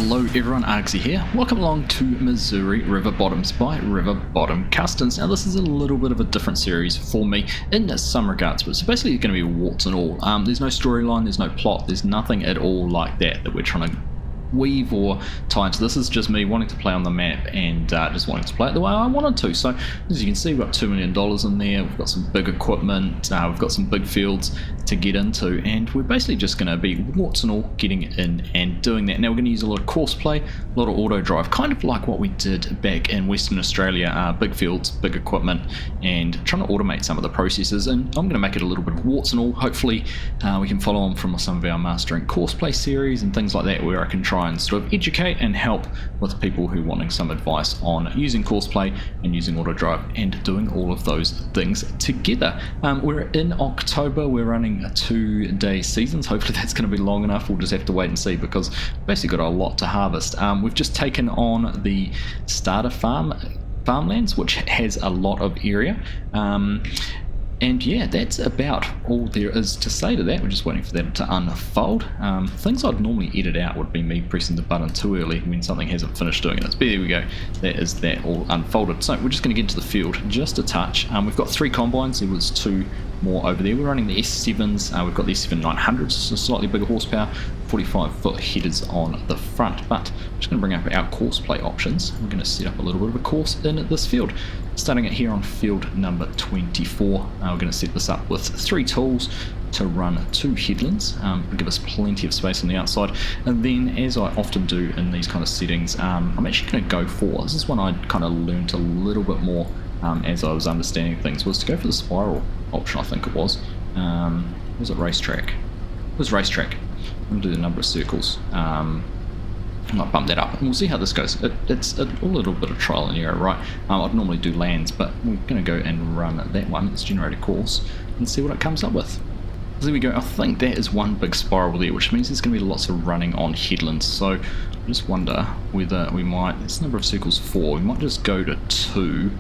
Hello everyone, Argsy here. Welcome along to Missouri River Bottoms by River Bottom Customs. Now this is a little bit of a different series for me in some regards, but it's basically going to be warts and all. There's no storyline, there's no plot, there's nothing at all like that we're trying to weave or tie into. This is just me wanting to play on the map and just wanting to play it the way I wanted to. So as you can see, we've got $2 million in there, we've got some big equipment, we've got some big fields to get into, and we're basically just going to be warts and all getting in and doing that. Now we're going to use a lot of course play, a lot of auto drive, kind of like what we did back in Western Australia, big fields, big equipment, and trying to automate some of the processes. And I'm going to make it a little bit of warts and all. Hopefully we can follow on from some of our mastering course play series and things like that, where I can try and sort of educate and help with people who are wanting some advice on using course play and using auto drive and doing all of those things together. We're in October, we're running a 2-day seasons. Hopefully that's going to be long enough. We'll just have to wait and see, because we've basically got a lot to harvest. We've just taken on the starter farmlands, which has a lot of area. And yeah, that's about all there is to say to that. We're just waiting for that to unfold. Things I'd normally edit out would be me pressing the button too early when something hasn't finished doing it. There we go. That is that all unfolded. So we're just going to get into the field just a touch. We've got 3 combines. There was 2 more over there. We're running the S7s. We've got the S7 900s, so slightly bigger horsepower, 45-foot headers on the front. But I'm just going to bring up our course play options. We're going to set up a little bit of a course in this field. Starting it here on field number 24, we're going to set this up with 3 tools to run 2 headlands. It'll give us plenty of space on the outside, and then, as I often do in these kind of settings, I'm actually going to go for, this is one I kind of learned a little bit more as I was understanding things, was to go for the spiral option. I think it was it racetrack? It was racetrack. I'm going to do the number of circles. I might bump that up, and we'll see how this goes. It's a little bit of trial and error, right? I'd normally do lands, but we're going to go and run that one. Let's generate a course and see what it comes up with. So there we go. I think that is one big spiral there, which means there's going to be lots of running on headlands. So I just wonder whether we might, this number of circles 4, we might just go to 2,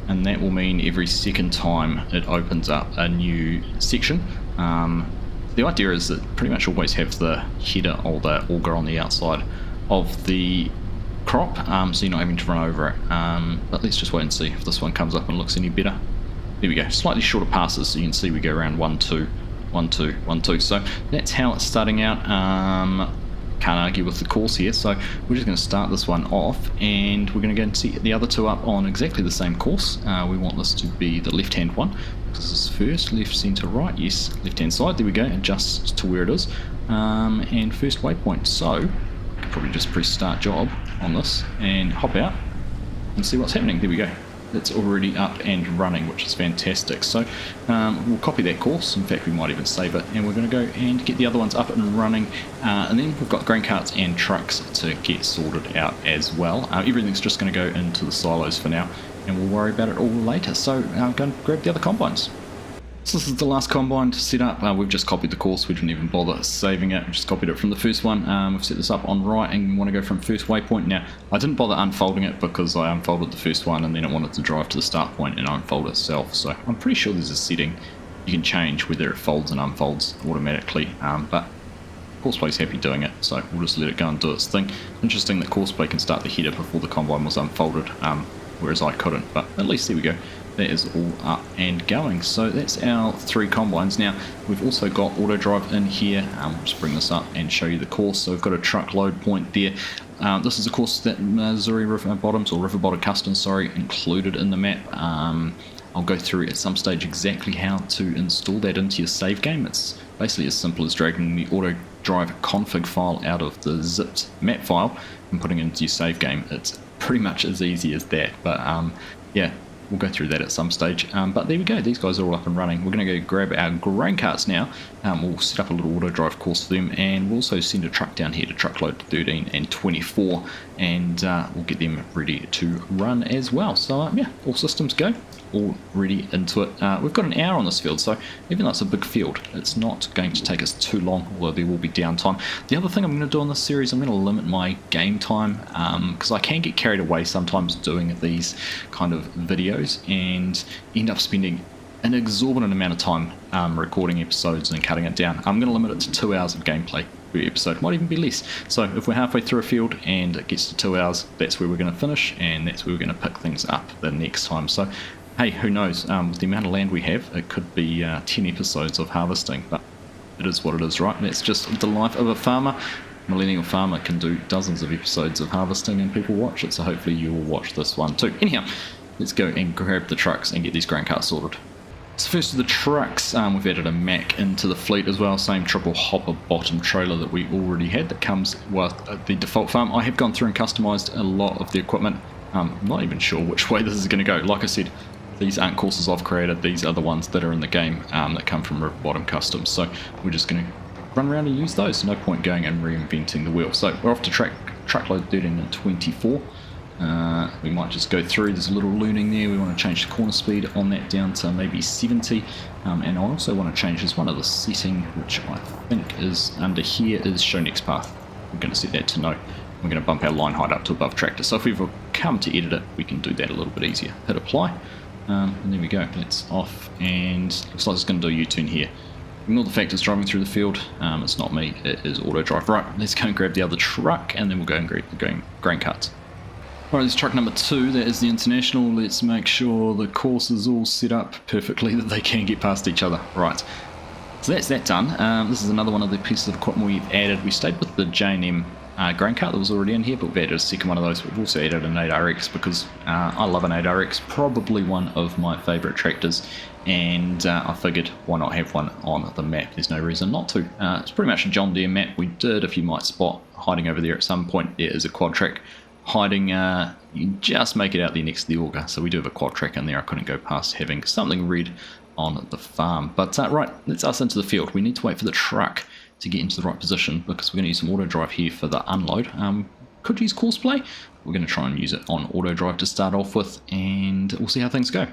and that will mean every second time it opens up a new section. The idea is that pretty much always have the header or the auger on the outside of the crop, so you're not having to run over it. But let's just wait and see if this one comes up and looks any better. There we go, slightly shorter passes, so you can see we go around 1, 2, 1, 2, 1, 2. So that's how it's starting out. Can't argue with the course here, so we're just going to start this one off, and we're going to go and see the other 2 up on exactly the same course. We want this to be the left hand one, because this is first, left, centre, right, yes, left hand side, there we go, adjust to where it is, and first waypoint. So probably just press start job on this and hop out and see what's happening. There we go, it's already up and running, which is fantastic. So we'll copy that course, in fact we might even save it, and we're going to go and get the other ones up and running, and then we've got grain carts and trucks to get sorted out as well. Everything's just going to go into the silos for now, and we'll worry about it all later. So go and grab the other combines. So this is the last combine to set up. We've just copied the course, we didn't even bother saving it, we just copied it from the first one. We've set this up on right and want to go from first waypoint. Now I didn't bother unfolding it because I unfolded the first one and then it wanted to drive to the start point and unfold itself, so I'm pretty sure there's a setting you can change whether it folds and unfolds automatically, but Courseplay is happy doing it, so we'll just let it go and do its thing. Interesting that Courseplay can start the header before the combine was unfolded, whereas I couldn't, but at least there we go. That is all up and going. So that's our 3 combines. Now we've also got auto drive in here. I'll just bring this up and show you the course. So we've got a truck load point there. This is a course that Missouri River Bottoms, or River Bottom Customs, sorry, included in the map. I'll go through at some stage exactly how to install that into your save game. It's basically as simple as dragging the auto drive config file out of the zipped map file and putting it into your save game. It's pretty much as easy as that, but yeah, we'll go through that at some stage. But there we go, these guys are all up and running. We're going to go grab our grain carts now. We'll set up a little auto drive course for them, and we'll also send a truck down here to truck load 13 and 24, and we'll get them ready to run as well. So yeah, all systems go, all ready into it. We've got an hour on this field, so even though it's a big field, it's not going to take us too long, although there will be downtime. The other thing I'm going to do on this series, I'm going to limit my game time, because I can get carried away sometimes doing these kind of videos and end up spending an exorbitant amount of time recording episodes and cutting it down. I'm going to limit it to 2 hours of gameplay per episode, might even be less. So if we're halfway through a field and it gets to 2 hours, that's where we're going to finish, and that's where we're going to pick things up the next time. So hey, who knows, with the amount of land we have, it could be 10 episodes of harvesting, but it is what it is, right? That's just the life of a farmer. Millennial Farmer can do dozens of episodes of harvesting and people watch it, so hopefully you will watch this one too. Anyhow, let's go and grab the trucks and get these grain carts sorted. So first of the trucks, we've added a Mack into the fleet as well, same triple hopper bottom trailer that we already had that comes with the default farm. I have gone through and customised a lot of the equipment. I'm not even sure which way this is going to go. Like I said, these aren't courses I've created, these are the ones that are in the game that come from River Bottom Customs, so we're just going to run around and use those. No point going and reinventing the wheel. So we're off to truckload 13 and 24. We might just go through. There's a little learning there. We want to change the corner speed on that down to maybe 70. And I also want to change, there's one other setting which I think is under here, is show next path. We're going to set that to no. We're going to bump our line height up to above tractor. So if we've come to edit it, we can do that a little bit easier. Hit apply. And there we go. That's off, and looks like it's going to do a U-turn here. Ignore the fact it's driving through the field. It's not me, it is auto drive. Right, let's go and grab the other truck, and then we'll go and grab the grain carts. Alright, this truck number 2, that is the International. Let's make sure the course is all set up perfectly that they can get past each other. Right, so that's that done. This is another one of the pieces of equipment we've added. We stayed with the J&M grain cart that was already in here, but we've added a second one of those. We've also added an 8RX because I love an 8RX, probably one of my favourite tractors, and I figured why not have one on the map. There's no reason not to. It's pretty much a John Deere map. We did, if you might spot hiding over there at some point, there is a quad track hiding. You just make it out there next to the auger, so we do have a quad track in there. I couldn't go past having something red on the farm. But right, let's us into the field. We need to wait for the truck to get into the right position because we're going to use some auto drive here for the unload. Could use course play. We're going to try and use it on auto drive to start off with, and we'll see how things go.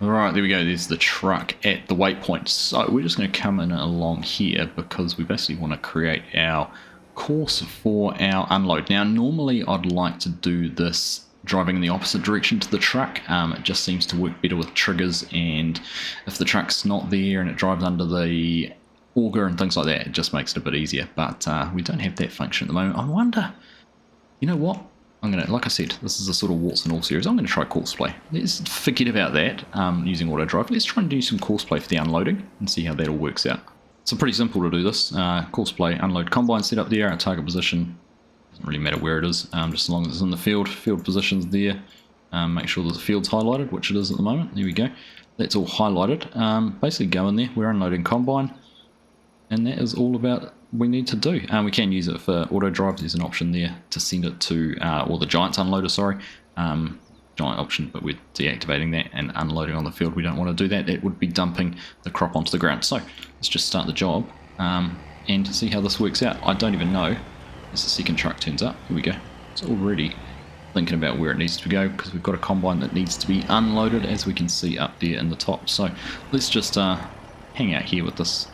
Alright, there we go. There's the truck at the waypoint. So we're just going to come in along here because we basically want to create our course for our unload. Now normally I'd like to do this driving in the opposite direction to the truck. It just seems to work better with triggers, and if the truck's not there and it drives under the auger and things like that, it just makes it a bit easier. But we don't have that function at the moment. I wonder, you know what, I'm gonna, like I said, this is a sort of warts and all series. I'm gonna try course play. Let's forget about that using auto drive. Let's try and do some course play for the unloading and see how that all works out. So pretty simple to do this. Course play, unload combine set up there. Our target position doesn't really matter where it is, just as long as it's in the field. Field position's there. Make sure that the field's highlighted, which it is at the moment. There we go. That's all highlighted. Basically go in there. We're unloading combine, and that is all about we need to do. We can use it for auto drive. There's an option there to send it to, or the Giants unloader, sorry. Giant option, but we're deactivating that and unloading on the field. We don't want to do that. That would be dumping the crop onto the ground. So let's just start the job and see how this works out. I don't even know as the second truck turns up. Here we go. It's already thinking about where it needs to go because we've got a combine that needs to be unloaded, as we can see up there in the top. So let's just hang out here with this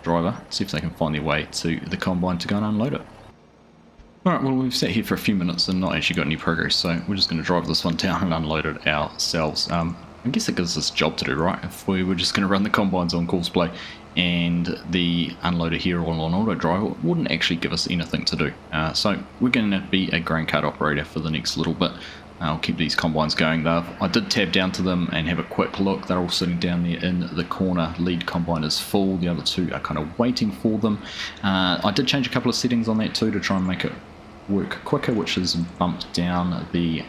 driver, see if they can find their way to the combine to go and unload it. Alright, well we've sat here for a few minutes and not actually got any progress, so we're just going to drive this one down and unload it ourselves. I guess it gives us a job to do, right? If we were just going to run the combines on course play and the unloader here all on auto drive, it wouldn't actually give us anything to do. So we're going to be a grain cart operator for the next little bit. I'll keep these combines going. I did tab down to them and have a quick look. They're all sitting down there in the corner. Lead combine is full. The other two are kind of waiting for them. I did change a couple of settings on that too to try and make it work quicker, which is bumped down the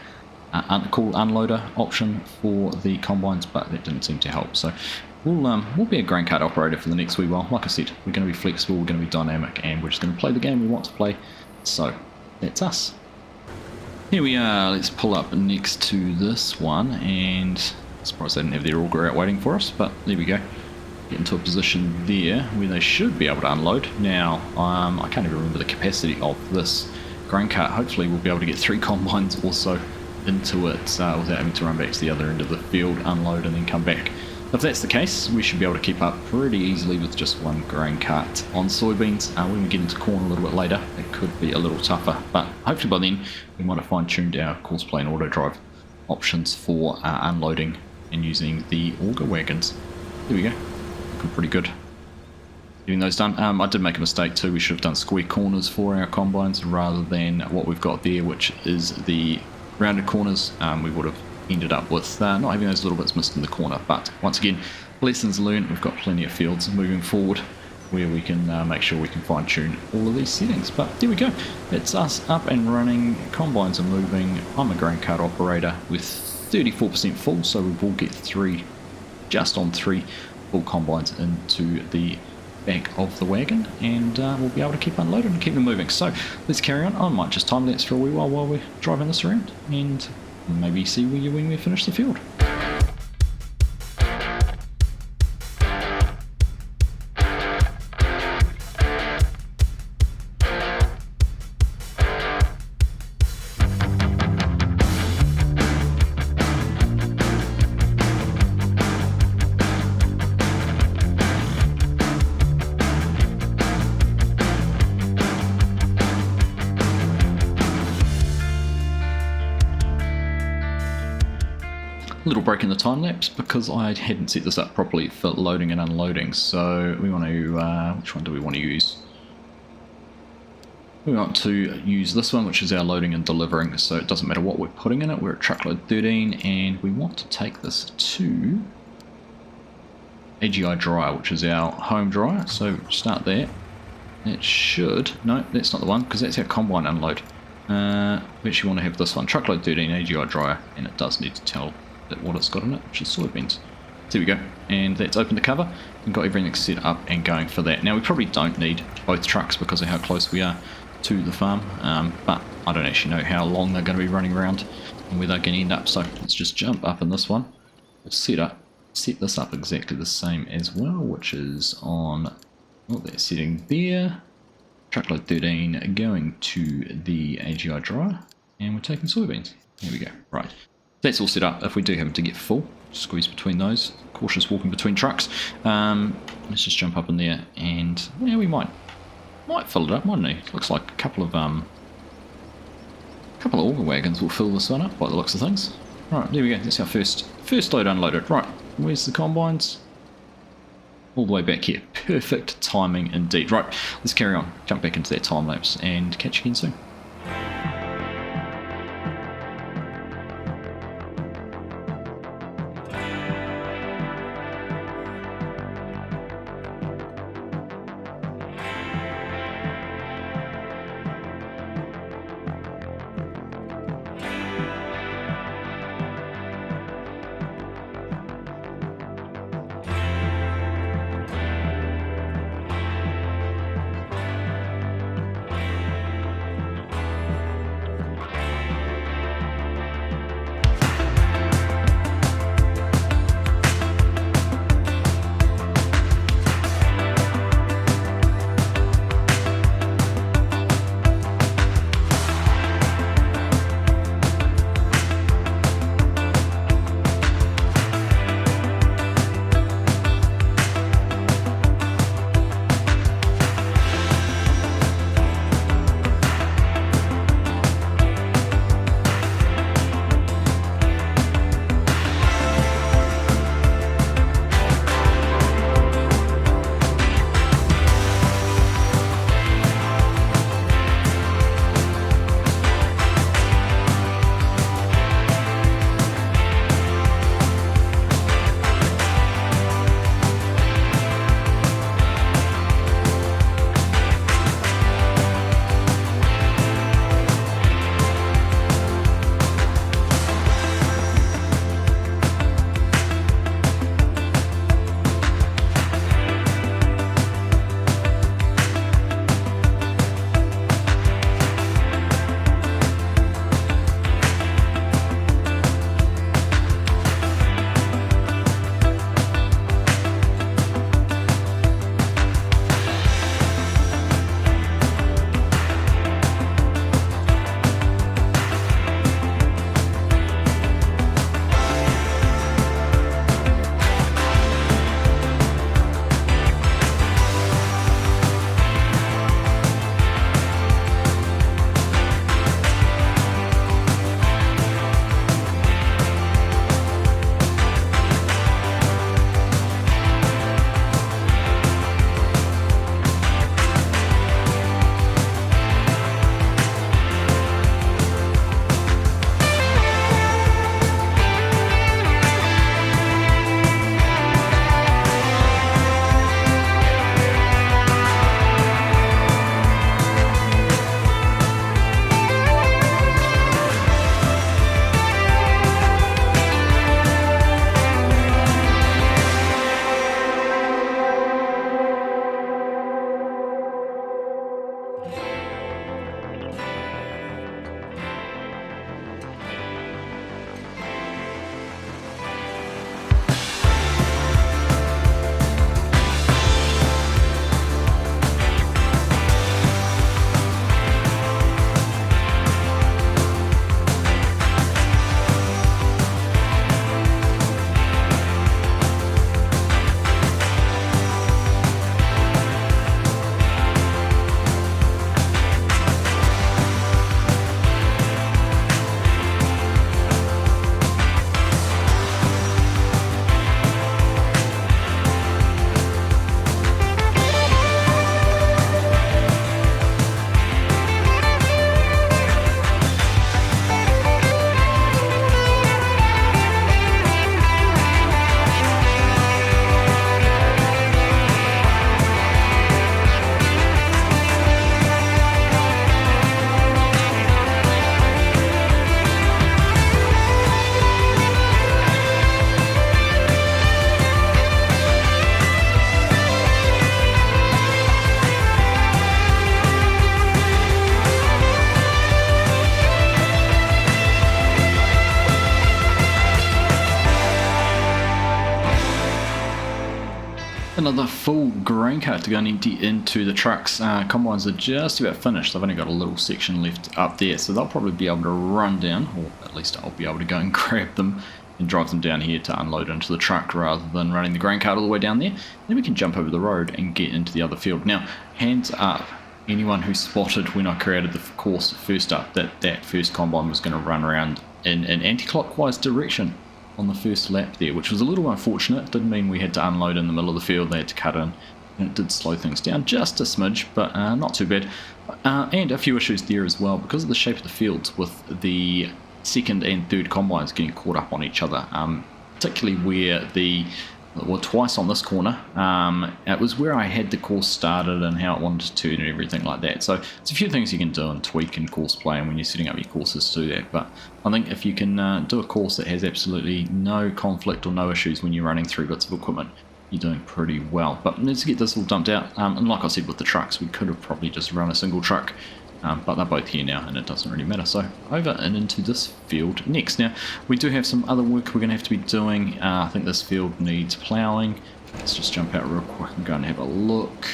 call unloader option for the combines, but that didn't seem to help. So we'll be a grain cart operator for the next wee while. Like I said, we're going to be flexible, we're going to be dynamic, and we're just going to play the game we want to play. So that's us. Here we are. Let's pull up next to this one, and I'm surprised they didn't have their auger out waiting for us, but there we go. Get into a position there where they should be able to unload. Now I can't even remember the capacity of this grain cart. Hopefully we'll be able to get 3 combines also into it without having to run back to the other end of the field, unload, and then come back. If that's the case, we should be able to keep up pretty easily with just one grain cart on soybeans. When we get into corn a little bit later, it could be a little tougher, but hopefully by then we might have fine-tuned our course play and auto drive options for unloading and using the auger wagons. There we go, looking pretty good. getting those done. I did make a mistake too. We should have done square corners for our combines rather than what we've got there, which is the rounded corners. We would have ended up with not having those little bits missed in the corner. But once again, lessons learned. We've got plenty of fields moving forward where we can make sure we can fine tune all of these settings. But there we go, it's us up and running, combines are moving. I'm a grain cart operator with 34% full, so we will get just on three full combines into the back of the wagon, and we'll be able to keep unloading and keep them moving. So let's carry on. I might just time lapse for a wee while we're driving this around and maybe see when we finish the field. Little break in the time lapse because I hadn't set this up properly for loading and unloading. So we want to, which one do we want to use? We want to use this one, which is our loading and delivering, so it doesn't matter what we're putting in it. We're at truckload 13 and we want to take this to AGI dryer, which is our home dryer. So start there. It should, no, that's not the one because that's our combine unload. We actually want to have this one, truckload 13 AGI dryer, and it does need to tell what it's got in it, which is soybeans. There we go, and that's opened the cover and got everything set up and going for that. Now we probably don't need both trucks because of how close we are to the farm, but I don't actually know how long they're going to be running around and where they're going to end up, so let's just jump up in this one. We'll set this up exactly the same as well, which is on that setting there, truckload 13 going to the AGI dryer, and we're taking soybeans. There we go, right. That's all set up. If we do happen to get full, squeeze between those. Cautious walking between trucks. Let's just jump up in there, and yeah, we might fill it up, mightn't we? Looks like a couple of auger wagons will fill this one up by the looks of things. Right, there we go. That's our first load unloaded. Right, where's the combines? All the way back here. Perfect timing indeed. Right, let's carry on. Jump back into that time lapse and catch you again soon. Another full grain cart to go and empty into the trucks. Combines are just about finished. I've only got a little section left up there, so they'll probably be able to run down, or at least I'll be able to go and grab them and drive them down here to unload into the truck rather than running the grain cart all the way down there. Then we can jump over the road and get into the other field. Now, hands up, anyone who spotted when I created the course first up that first combine was going to run around in an anti-clockwise direction on the first lap there, which was a little unfortunate. Didn't mean we had to unload in the middle of the field. They had to cut in, and it did slow things down just a smidge, but not too bad. And a few issues there as well because of the shape of the fields, with the second and third combines getting caught up on each other, particularly where twice on this corner. It was where I had the course started and how it wanted to turn and everything like that. So it's a few things you can do and tweak in course play and when you're setting up your courses to do that. But I think if you can do a course that has absolutely no conflict or no issues when you're running through bits of equipment, you're doing pretty well. But let's get this all dumped out. And like I said with the trucks, we could have probably just run a single truck. But they're both here now and it doesn't really matter. So over and into this field next. Now we do have some other work we're going to have to be doing. I think this field needs ploughing. Let's just jump out real quick and go and have a look.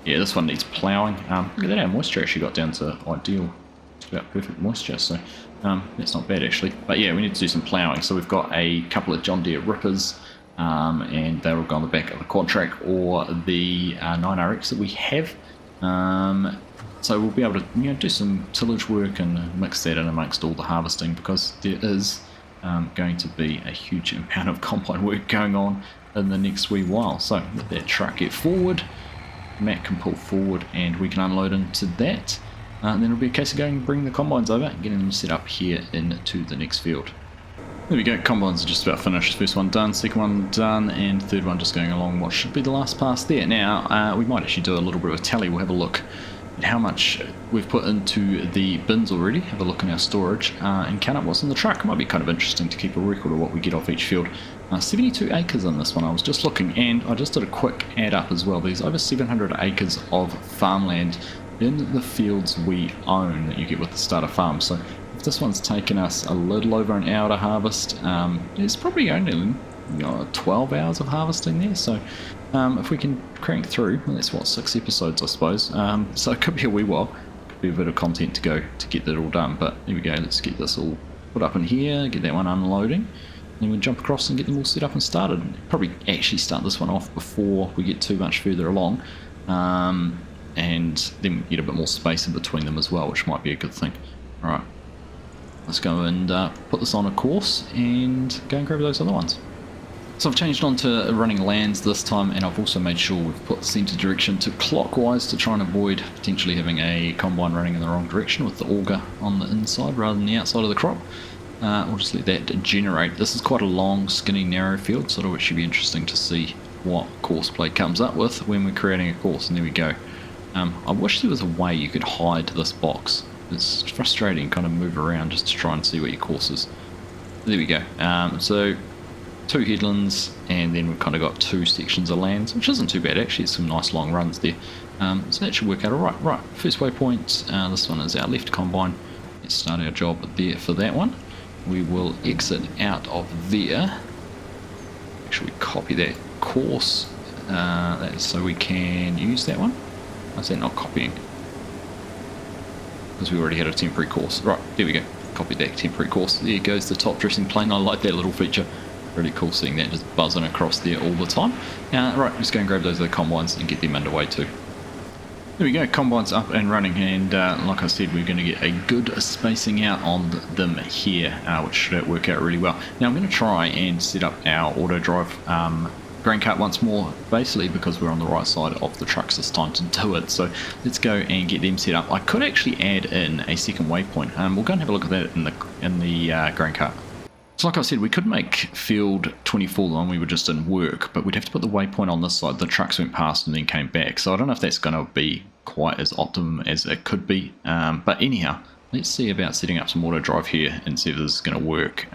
Yeah, this one needs ploughing. Look at that, our moisture actually got down to ideal. It's about perfect moisture, so that's not bad actually. But yeah, we need to do some ploughing. So we've got a couple of John Deere rippers, and they'll go on the back of the quad track or the 9RX that we have. So we'll be able to do some tillage work and mix that in amongst all the harvesting, because there is going to be a huge amount of combine work going on in the next wee while. So let that truck get forward, Matt can pull forward and we can unload into that. And then it'll be a case of going and bringing the combines over and getting them set up here into the next field. There we go, combines are just about finished. First one done, second one done, and third one just going along what should be the last pass there. Now, we might actually do a little bit of a tally. We'll have a look at how much we've put into the bins already, have a look in our storage, and count up what's in the truck. It might be kind of interesting to keep a record of what we get off each field. 72 acres in this one, I was just looking, and I just did a quick add up as well. There's over 700 acres of farmland in the fields we own that you get with the starter farm. So if this one's taken us a little over an hour to harvest, it's probably only 12 hours of harvesting there. So if we can crank through, well, that's what, 6 episodes I suppose, so it could be a wee while, could be a bit of content to go to get that all done. But there we go, let's get this all put up in here, get that one unloading, then we'll jump across and get them all set up and started. Probably actually start this one off before we get too much further along, and then get a bit more space in between them as well, which might be a good thing. Alright, let's go and put this on a course and go and grab those other ones. So I've changed on to running lands this time, and I've also made sure we've put the centre direction to clockwise to try and avoid potentially having a combine running in the wrong direction with the auger on the inside rather than the outside of the crop. We'll just let that generate. This is quite a long, skinny, narrow field, so it'll actually be interesting to see what course play comes up with when we're creating a course. And there we go. I wish there was a way you could hide this box. It's frustrating, kind of move around just to try and see what your course is. There we go. So 2 headlands, and then we've kind of got 2 sections of lands, which isn't too bad actually. It's some nice long runs there. So that should work out alright. Right, first waypoint, this one is our left combine. Let's start our job there for that one. We will exit out of there. Make sure we copy that course, so we can use that one. Why is that not copying? Because we already had a temporary course. Right, there we go. Copy that temporary course. There goes the top dressing plane. I like that little feature. Really cool seeing that just buzzing across there all the time. Right, let's go and grab those other combines and get them underway too. There we go, combines up and running, and like I said, we're going to get a good spacing out on them here, which should work out really well. Now I'm going to try and set up our auto drive grain cart once more, basically because we're on the right side of the trucks this time to do it. So let's go and get them set up. I could actually add in a second waypoint. We'll go and have a look at that in the grain cart. So like I said, we could make field 24 the one we were just in work, but we'd have to put the waypoint on this side. The trucks went past and then came back, so I don't know if that's going to be quite as optimum as it could be. But anyhow, let's see about setting up some auto drive here and see if this is going to work.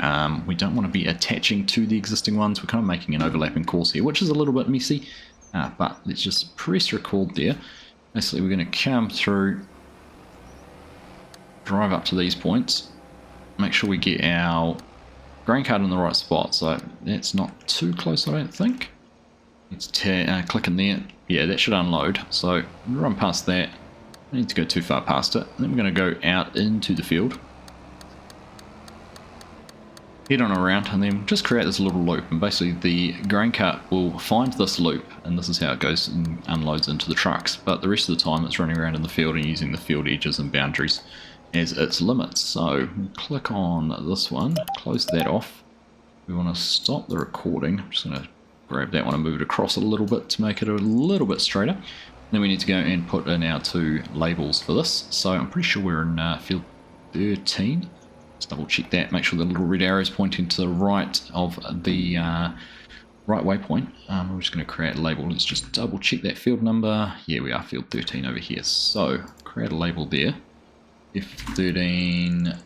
We don't want to be attaching to the existing ones. We're kind of making an overlapping course here, which is a little bit messy, but let's just press record there. Basically, we're going to come through, drive up to these points, make sure we get our grain cart in the right spot, so that's not too close, I don't think. Let's click in there. Yeah, that should unload. So run past that. I need to go too far past it. Then we're going to go out into the field. Head on around and then just create this little loop, and basically the grain cart will find this loop, and this is how it goes and unloads into the trucks, but the rest of the time it's running around in the field and using the field edges and boundaries as its limits. So click on this one, close that off. We want to stop the recording. I'm just going to grab that one and move it across a little bit to make it a little bit straighter. Then we need to go and put in our 2 labels for this. So I'm pretty sure we're in field 13. Let's double check that, make sure the little red arrow is pointing to the right of the right waypoint. We're just going to create a label. Let's just double check that field number. Yeah, we are field 13 over here. So create a label there. F13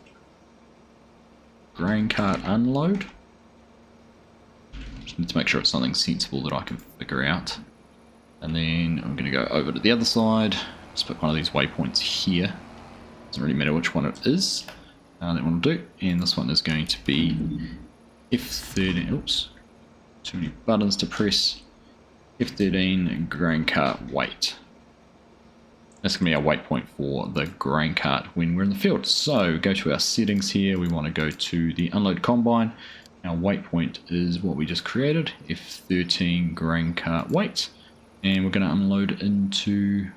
grain cart unload. Just need to make sure it's something sensible that I can figure out. And then I'm going to go over to the other side. Just put one of these waypoints here. Doesn't really matter which one it is. That one will do, and this one is going to be F13, oops, too many buttons to press, F13 grain cart weight. That's going to be our waypoint for the grain cart when we're in the field. So go to our settings here, we want to go to the unload combine. Our waypoint is what we just created, F13 grain cart weight, and we're going to unload into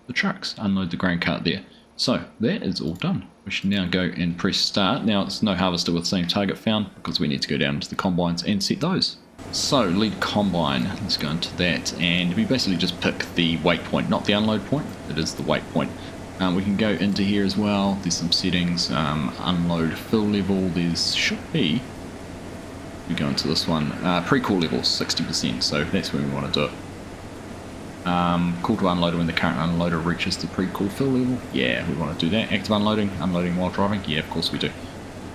the trucks, unload the grain cart there. So that is all done. We should now go and press start. Now it's no harvester with same target found because we need to go down to the combines and set those. So lead combine, let's go into that, and we basically just pick the weight point, not the unload point, it is the weight point. We can go into here as well, there's some settings, unload fill level, there's should be, we go into this one, pre-call level 60%, so that's where we want to do it. Call to unloader when the current unloader reaches the pre-call fill level. Yeah, we want to do that. Active unloading, unloading while driving. Yeah, of course we do.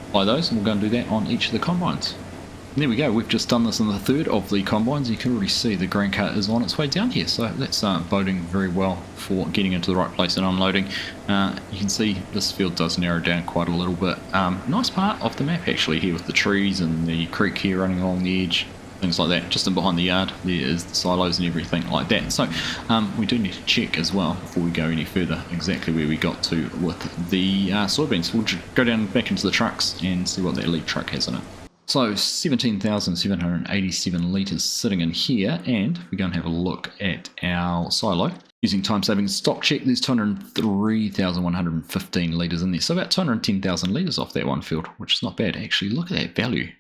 Apply those, and we'll go and do that on each of the combines. And there we go. We've just done this in the 3rd of the combines. You can already see the grain cart is on its way down here. So that's boding very well for getting into the right place and unloading. You can see this field does narrow down quite a little bit. Nice part of the map actually here with the trees and the creek here running along the edge. Things like that. Just in behind the yard there is the silos and everything like that. So we do need to check as well before we go any further exactly where we got to with the soybeans. We'll go down back into the trucks and see what that lead truck has in it. So 17,787 litres sitting in here, and we're going to have a look at our silo. Using time saving stock check, there's 203,115 litres in there. So about 210,000 litres off that one field, which is not bad. Actually, look at that value.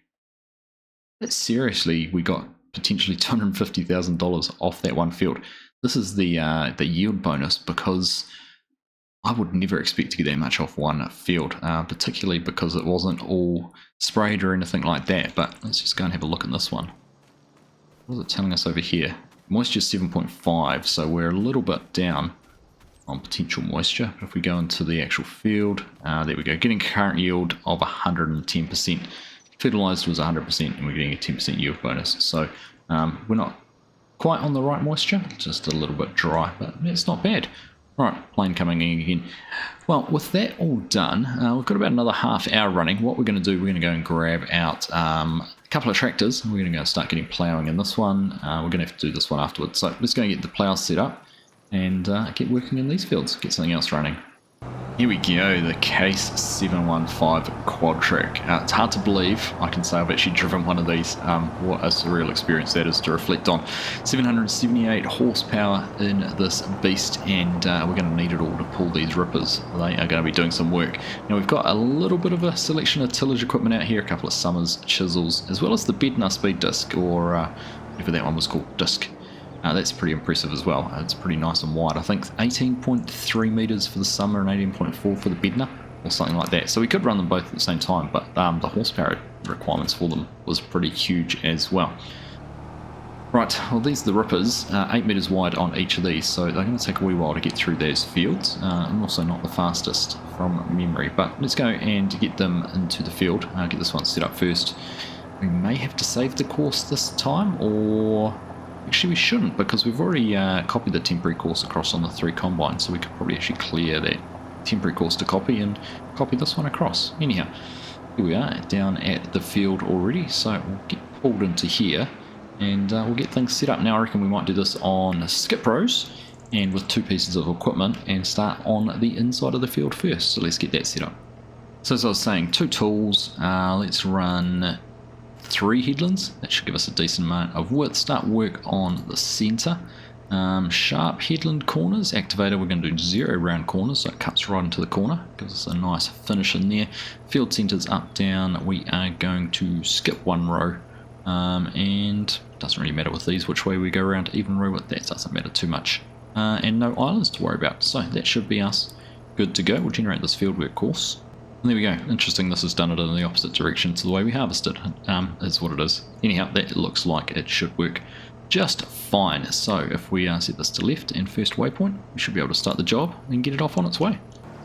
That's seriously, we got potentially $250,000 off that one field. This is the yield bonus, because I would never expect to get that much off one field, particularly because it wasn't all sprayed or anything like that. But let's just go and have a look at this one. What is it telling us over here? Moisture 7.5, so we're a little bit down on potential moisture. But if we go into the actual field, there we go, getting current yield of 110%. Fertilized was 100%, and we're getting a 10% yield bonus. So we're not quite on the right moisture, just a little bit dry, but it's not bad. Right, plane coming in again. Well, with that all done, we've got about another half hour running. What we're going to do, we're going to go and grab out a couple of tractors. We're going to go start getting ploughing in this one. We're going to have to do this one afterwards. So let's go and get the plough set up and get working in these fields, get something else running. Here we go, the Case 715 quad track. It's hard to believe I can say I've actually driven one of these. What a surreal experience that is to reflect on. 778 horsepower in this beast, and we're going to need it all to pull these rippers. They are going to be doing some work. Now we've got a little bit of a selection of tillage equipment out here, a couple of Summers chisels, as well as the Bednar speed disc, or whatever that one was called, disc. That's pretty impressive as well. It's pretty nice and wide. I think 18.3 metres for the Summer and 18.4 for the Bednar, or something like that. So we could run them both at the same time, but the horsepower requirements for them was pretty huge as well. Right, well these are the rippers, 8 metres wide on each of these, so they're going to take a wee while to get through those fields. I'm also not the fastest from memory, but let's go and get them into the field. Get this one set up first. We may have to save the course this time, or actually we shouldn't, because we've already copied the temporary course across on the 3 combines, so we could probably actually clear that temporary course to copy and copy this one across. Anyhow, here we are down at the field already, so we'll get pulled into here. and we'll get things set up. Now I reckon we might do this on skip rows and with 2 pieces of equipment and start on the inside of the field first. So let's get that set up. So as I was saying, 2 tools, let's run 3 headlands. That should give us a decent amount of width. Start work on the center. Sharp headland corners, activator, we're going to do 0 round corners, so it cuts right into the corner, gives us a nice finish in there. Field centers up, down, we are going to skip 1 row, and doesn't really matter with these which way we go around, even row width, that doesn't matter too much. And no islands to worry about, so that should be us good to go. We'll generate this fieldwork course. And there we go. Interesting, this has done it in the opposite direction to the way we harvested. Is what it is. Anyhow, that looks like it should work just fine. So if we set this to left and first waypoint, we should be able to start the job and get it off on its way.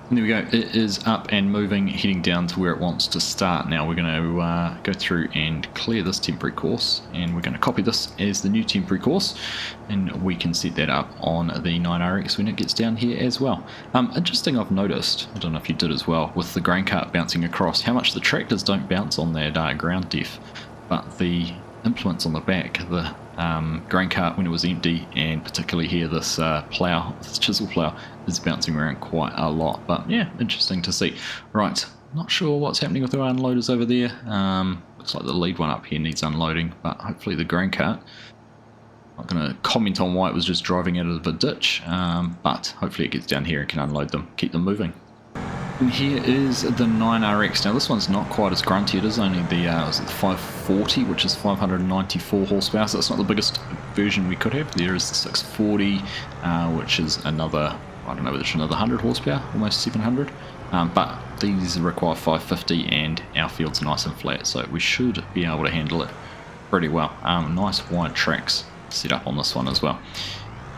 And there we go. It is up and moving, heading down to where it wants to start. Now we're going to go through and clear this temporary course, and we're going to copy this as the new temporary course, and we can set that up on the 9RX when it gets down here as well. Interesting, I've noticed, I don't know if you did as well, with the grain cart bouncing across, how much the tractors don't bounce on that ground depth, but the implements on the back, the grain cart when it was empty, and particularly here this plough, this chisel plough, is bouncing around quite a lot. But yeah, interesting to see. Right, not sure what's happening with our unloaders over there. Looks like the lead one up here needs unloading, but hopefully the grain cart. Not going to comment on why it was just driving out of a ditch, but hopefully it gets down here and can unload them, keep them moving. And here is the 9RX. Now this one's not quite as grunty, it is only the 540, which is 594 horsepower, so it's not the biggest version we could have. There is the 640, which is another, I don't know, it's another 100 horsepower, almost 700. But these require 550 and our field's nice and flat, so we should be able to handle it pretty well. Nice wide tracks set up on this one as well.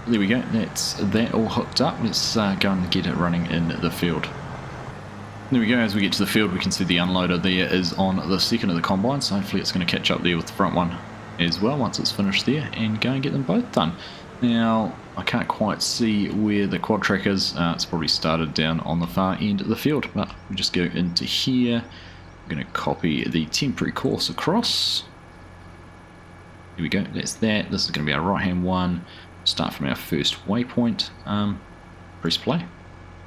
There we go, that's that all hooked up. Let's go and get it running in the field. There we go, as we get to the field we can see the unloader there is on the second of the combine, so hopefully it's going to catch up there with the front one as well once it's finished there and go and get them both done. Now I can't quite see where the quad track is, it's probably started down on the far end of the field, but we just go into here. I'm going to copy the temporary course across. Here we go, that's that. This is going to be our right hand one. Start from our first waypoint, press play.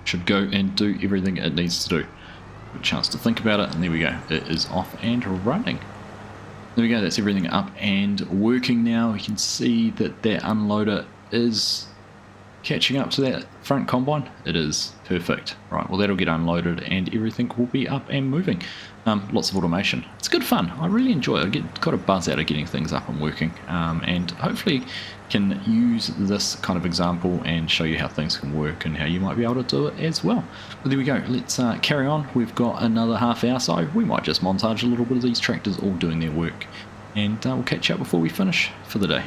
Should go and do everything it needs to do. Good chance to think about it, and there we go, it is off and running. There we go, that's everything up and working now. We can see that that unloader is catching up to that front combine. It is perfect. Right, well that'll get unloaded and everything will be up and moving. Lots of automation. It's good fun. I really enjoy it. I get quite a buzz out of getting things up and working, and hopefully can use this kind of example and show you how things can work and how you might be able to do it as well. But there we go, let's carry on. We've got another half hour, so we might just montage a little bit of these tractors all doing their work, and we'll catch up before we finish for the day.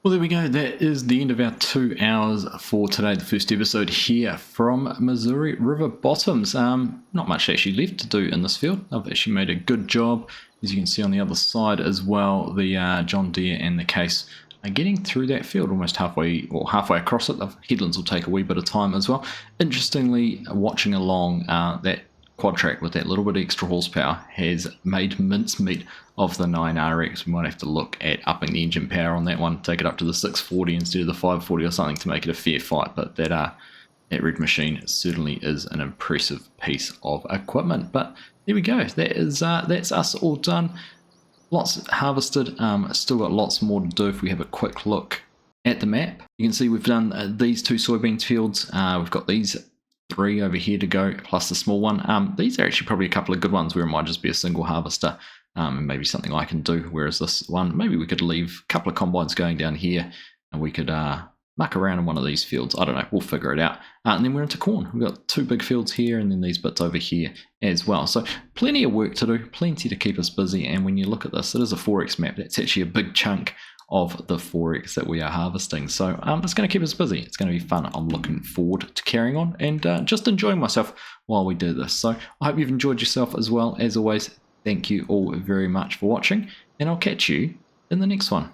Well, there we go. That is the end of our 2 hours for today. The first episode here from Missouri River Bottoms. Not much actually left to do in this field. I've actually made a good job. As you can see on the other side as well, the John Deere and the Case are getting through that field almost halfway across it. The headlands will take a wee bit of time as well. Interestingly, watching along that quad track with that little bit of extra horsepower has made mincemeat of the 9RX. We might have to look at upping the engine power on that one, take it up to the 640 instead of the 540 or something to make it a fair fight. But that red machine certainly is an impressive piece of equipment. But there we go. That's us all done. Lots harvested. Still got lots more to do if we have a quick look at the map. You can see we've done these 2 soybeans fields. We've got these 3 over here to go, plus the small one. These are actually probably a couple of good ones where it might just be a single harvester, and maybe something I can do. Whereas this one, maybe we could leave a couple of combines going down here, and we could muck around in one of these fields. I don't know, we'll figure it out. And then we're into corn. We've got 2 big fields here, and then these bits over here as well. So plenty of work to do, plenty to keep us busy. And when you look at this, it is a 4X map. That's actually a big chunk of the 4X that we are harvesting. So it's going to keep us busy. It's going to be fun. I'm looking forward to carrying on and just enjoying myself while we do this. So I hope you've enjoyed yourself as well. As always, thank you all very much for watching, and I'll catch you in the next one.